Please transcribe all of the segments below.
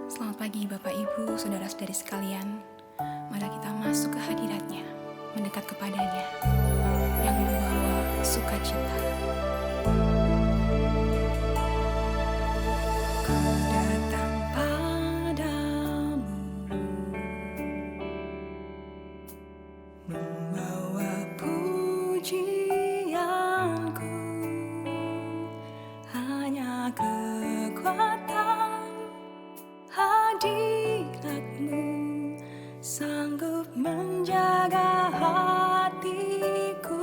Selamat pagi Bapak Ibu, Saudara-saudari sekalian. Mari kita masuk ke hadirat-Nya, mendekat kepadanya, yang membawa sukacita. Ku datang padamu, membawa pujianku, hanya kekuatan hadirat-Mu sanggup menjaga hatiku.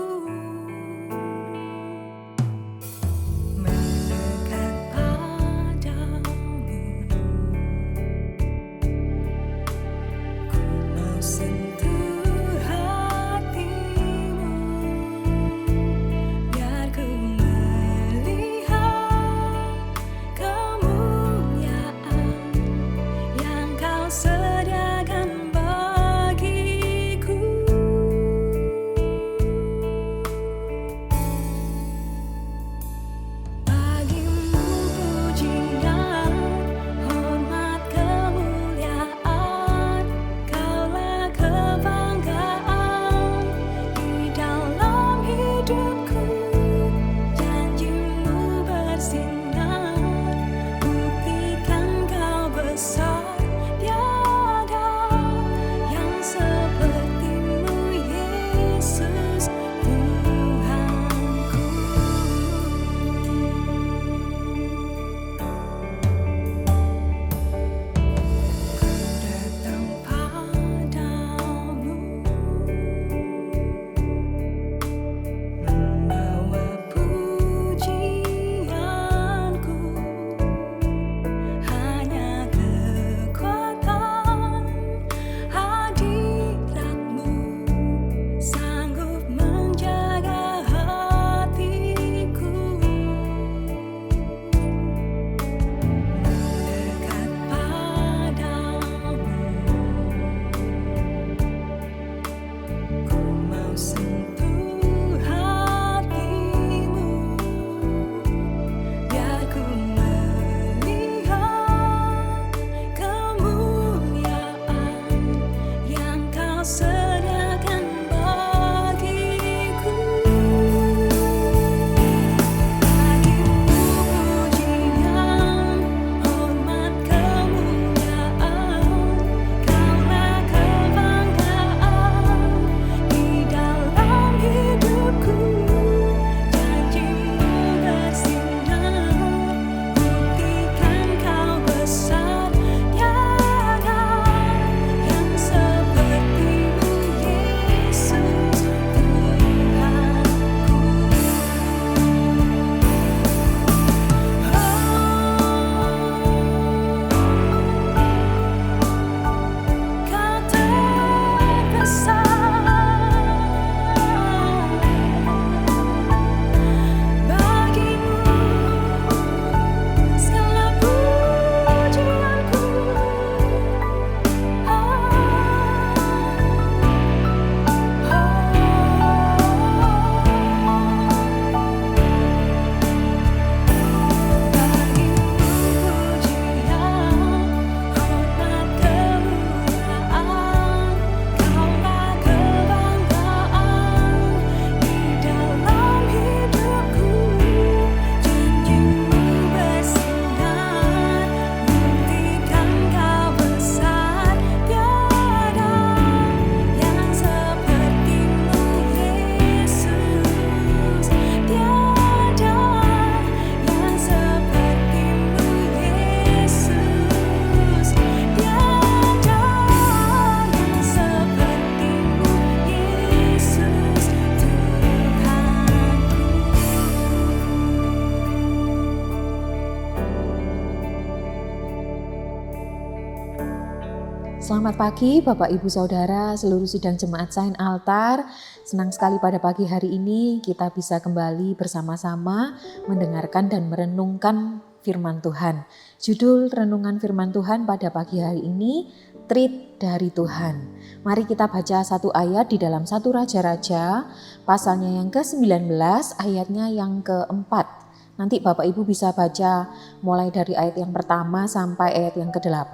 Selamat pagi Bapak Ibu Saudara, seluruh sidang jemaat Saint Altar. Senang sekali pada pagi hari ini kita bisa kembali bersama-sama mendengarkan dan merenungkan firman Tuhan. Judul renungan firman Tuhan pada pagi hari ini, Treat dari Tuhan. Mari kita baca satu ayat di dalam 1 Raja-Raja, pasalnya yang ke-19, ayatnya yang ke-4. Nanti Bapak Ibu bisa baca mulai dari ayat yang pertama sampai ayat yang ke-8,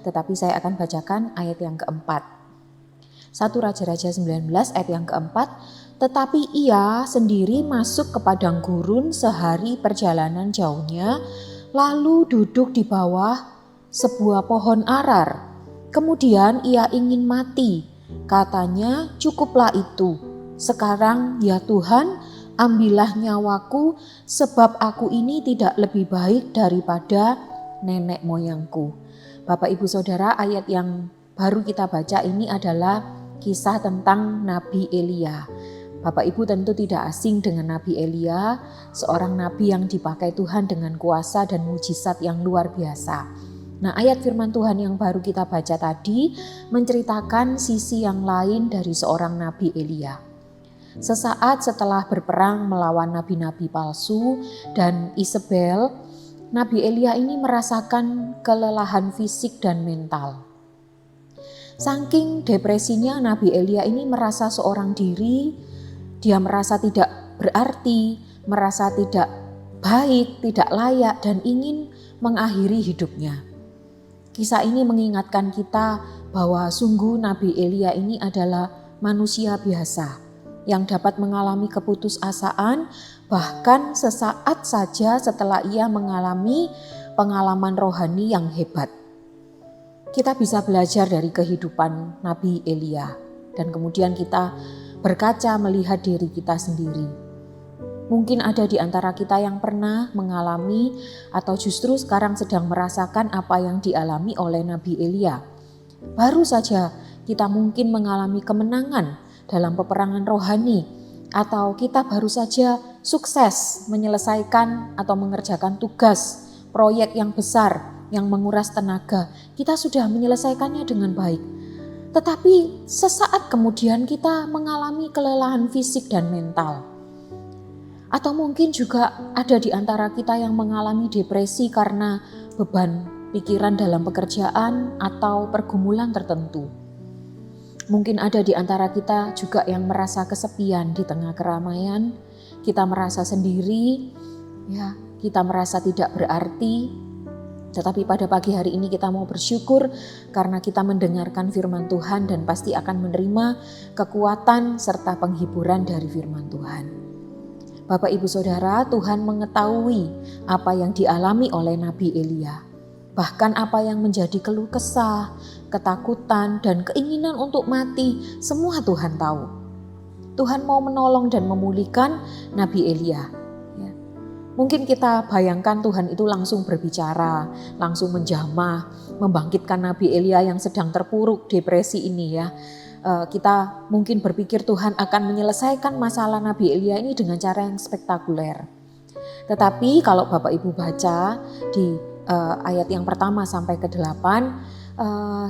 tetapi saya akan bacakan ayat yang ke-4. 1 Raja-Raja 19 ayat yang ke-4, tetapi ia sendiri masuk ke padang gurun sehari perjalanan jauhnya, lalu duduk di bawah sebuah pohon arar. Kemudian ia ingin mati, katanya cukuplah itu. Sekarang ya Tuhan, ambillah nyawaku, sebab aku ini tidak lebih baik daripada nenek moyangku. Bapak Ibu Saudara, ayat yang baru kita baca ini adalah kisah tentang Nabi Elia. Bapak Ibu tentu tidak asing dengan Nabi Elia, seorang nabi yang dipakai Tuhan dengan kuasa dan mujizat yang luar biasa. Nah, ayat firman Tuhan yang baru kita baca tadi menceritakan sisi yang lain dari seorang Nabi Elia. Sesaat setelah berperang melawan nabi-nabi palsu dan Isabel, Nabi Elia ini merasakan kelelahan fisik dan mental. Saking depresinya Nabi Elia ini merasa seorang diri, dia merasa tidak berarti, merasa tidak baik, tidak layak dan ingin mengakhiri hidupnya. Kisah ini mengingatkan kita bahwa sungguh Nabi Elia ini adalah manusia biasa yang dapat mengalami keputusasaan bahkan sesaat saja setelah ia mengalami pengalaman rohani yang hebat. Kita bisa belajar dari kehidupan Nabi Elia dan kemudian kita berkaca melihat diri kita sendiri. Mungkin ada di antara kita yang pernah mengalami atau justru sekarang sedang merasakan apa yang dialami oleh Nabi Elia. Baru saja kita mungkin mengalami kemenangan dalam peperangan rohani, atau kita baru saja sukses menyelesaikan atau mengerjakan tugas proyek yang besar yang menguras tenaga. Kita sudah menyelesaikannya dengan baik. Tetapi sesaat kemudian kita mengalami kelelahan fisik dan mental. Atau mungkin juga ada di antara kita yang mengalami depresi karena beban pikiran dalam pekerjaan atau pergumulan tertentu. Mungkin ada di antara kita juga yang merasa kesepian di tengah keramaian, kita merasa sendiri, ya, kita merasa tidak berarti. Tetapi pada pagi hari ini kita mau bersyukur karena kita mendengarkan firman Tuhan dan pasti akan menerima kekuatan serta penghiburan dari firman Tuhan. Bapak Ibu Saudara, Tuhan mengetahui apa yang dialami oleh Nabi Elia. Bahkan apa yang menjadi keluh kesah, ketakutan, dan keinginan untuk mati, semua Tuhan tahu. Tuhan mau menolong dan memulihkan Nabi Elia. Ya. Mungkin kita bayangkan Tuhan itu langsung berbicara, langsung menjamah, membangkitkan Nabi Elia yang sedang terpuruk depresi ini ya. Kita mungkin berpikir Tuhan akan menyelesaikan masalah Nabi Elia ini dengan cara yang spektakuler. Tetapi kalau Bapak Ibu baca di ayat yang pertama sampai ke-8,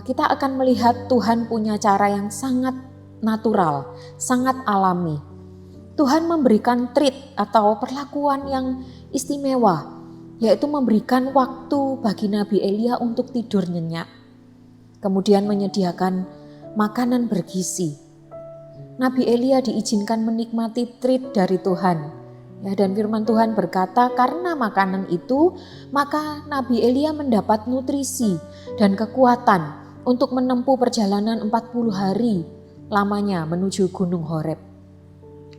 kita akan melihat Tuhan punya cara yang sangat natural, sangat alami. Tuhan memberikan treat atau perlakuan yang istimewa, yaitu memberikan waktu bagi Nabi Elia untuk tidur nyenyak. Kemudian menyediakan makanan bergizi. Nabi Elia diizinkan menikmati treat dari Tuhan. Ya, dan firman Tuhan berkata karena makanan itu maka Nabi Elia mendapat nutrisi dan kekuatan untuk menempuh perjalanan 40 hari lamanya menuju Gunung Horeb.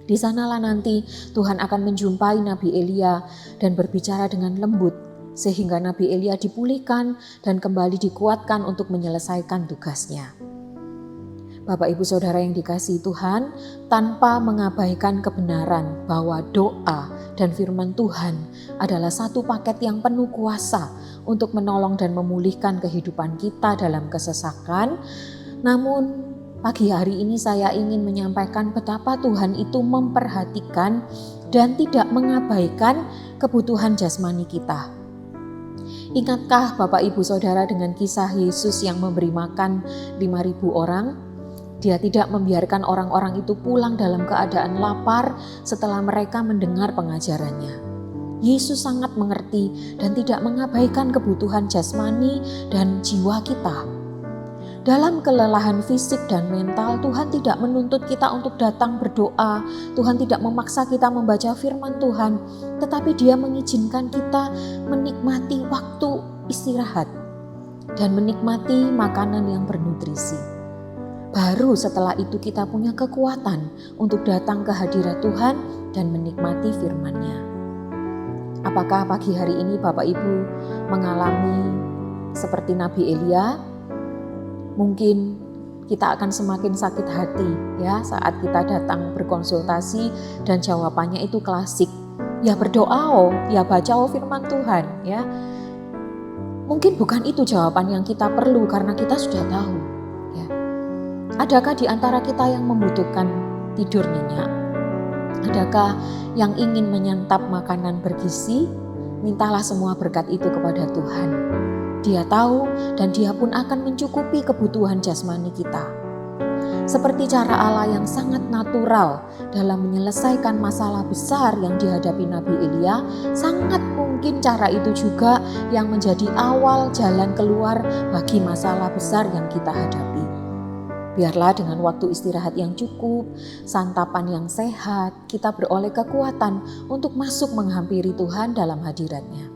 Di sanalah nanti Tuhan akan menjumpai Nabi Elia dan berbicara dengan lembut sehingga Nabi Elia dipulihkan dan kembali dikuatkan untuk menyelesaikan tugasnya. Bapak Ibu Saudara yang dikasihi Tuhan, tanpa mengabaikan kebenaran bahwa doa dan firman Tuhan adalah satu paket yang penuh kuasa untuk menolong dan memulihkan kehidupan kita dalam kesesakan. Namun pagi hari ini saya ingin menyampaikan betapa Tuhan itu memperhatikan dan tidak mengabaikan kebutuhan jasmani kita. Ingatkah Bapak Ibu Saudara dengan kisah Yesus yang memberi makan 5.000 orang? Dia tidak membiarkan orang-orang itu pulang dalam keadaan lapar setelah mereka mendengar pengajarannya. Yesus sangat mengerti dan tidak mengabaikan kebutuhan jasmani dan jiwa kita. Dalam kelelahan fisik dan mental, Tuhan tidak menuntut kita untuk datang berdoa. Tuhan tidak memaksa kita membaca firman Tuhan, tetapi Dia mengizinkan kita menikmati waktu istirahat dan menikmati makanan yang bernutrisi. Baru setelah itu kita punya kekuatan untuk datang ke hadirat Tuhan dan menikmati firman-Nya. Apakah pagi hari ini Bapak Ibu mengalami seperti Nabi Elia? Mungkin kita akan semakin sakit hati ya saat kita datang berkonsultasi dan jawabannya itu klasik. Ya berdoa ya baca firman Tuhan ya. Mungkin bukan itu jawaban yang kita perlu karena kita sudah tahu. Adakah di antara kita yang membutuhkan tidur nyenyak? Adakah yang ingin menyantap makanan bergizi? Mintalah semua berkat itu kepada Tuhan. Dia tahu dan Dia pun akan mencukupi kebutuhan jasmani kita. Seperti cara Allah yang sangat natural dalam menyelesaikan masalah besar yang dihadapi Nabi Elia, sangat mungkin cara itu juga yang menjadi awal jalan keluar bagi masalah besar yang kita hadapi. Biarlah dengan waktu istirahat yang cukup, santapan yang sehat, kita beroleh kekuatan untuk masuk menghampiri Tuhan dalam hadirat-Nya.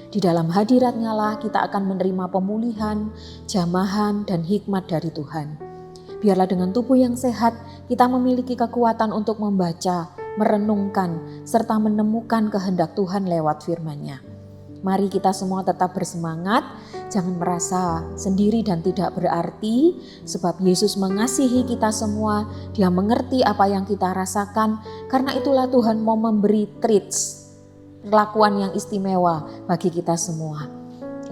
Di dalam hadirat-Nya lah kita akan menerima pemulihan, jamahan, dan hikmat dari Tuhan. Biarlah dengan tubuh yang sehat, kita memiliki kekuatan untuk membaca, merenungkan, serta menemukan kehendak Tuhan lewat firman-Nya. Mari kita semua tetap bersemangat, jangan merasa sendiri dan tidak berarti, sebab Yesus mengasihi kita semua, Dia mengerti apa yang kita rasakan, karena itulah Tuhan mau memberi treats, perlakuan yang istimewa bagi kita semua.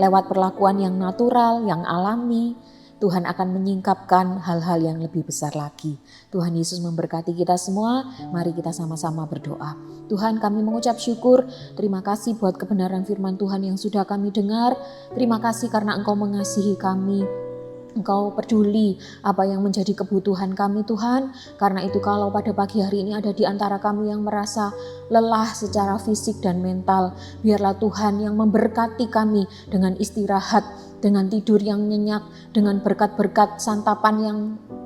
Lewat perlakuan yang natural, yang alami, Tuhan akan menyingkapkan hal-hal yang lebih besar lagi. Tuhan Yesus memberkati kita semua, mari kita sama-sama berdoa. Tuhan, kami mengucap syukur, terima kasih buat kebenaran firman Tuhan yang sudah kami dengar. Terima kasih karena Engkau mengasihi kami. Engkau peduli apa yang menjadi kebutuhan kami Tuhan. Karena itu kalau pada pagi hari ini ada di antara kami yang merasa lelah secara fisik dan mental, biarlah Tuhan yang memberkati kami dengan istirahat, dengan tidur yang nyenyak, dengan berkat-berkat santapan yang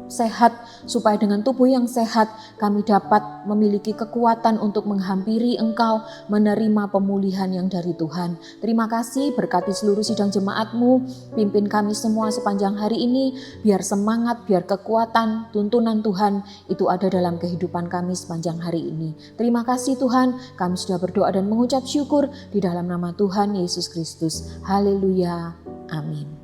sehat, supaya dengan tubuh yang sehat kami dapat memiliki kekuatan untuk menghampiri Engkau, menerima pemulihan yang dari Tuhan. Terima kasih, berkati seluruh sidang jemaat-Mu, pimpin kami semua sepanjang hari ini, biar semangat, biar kekuatan, tuntunan Tuhan itu ada dalam kehidupan kami sepanjang hari ini. Terima kasih Tuhan, kami sudah berdoa dan mengucap syukur di dalam nama Tuhan Yesus Kristus. Haleluya, amin.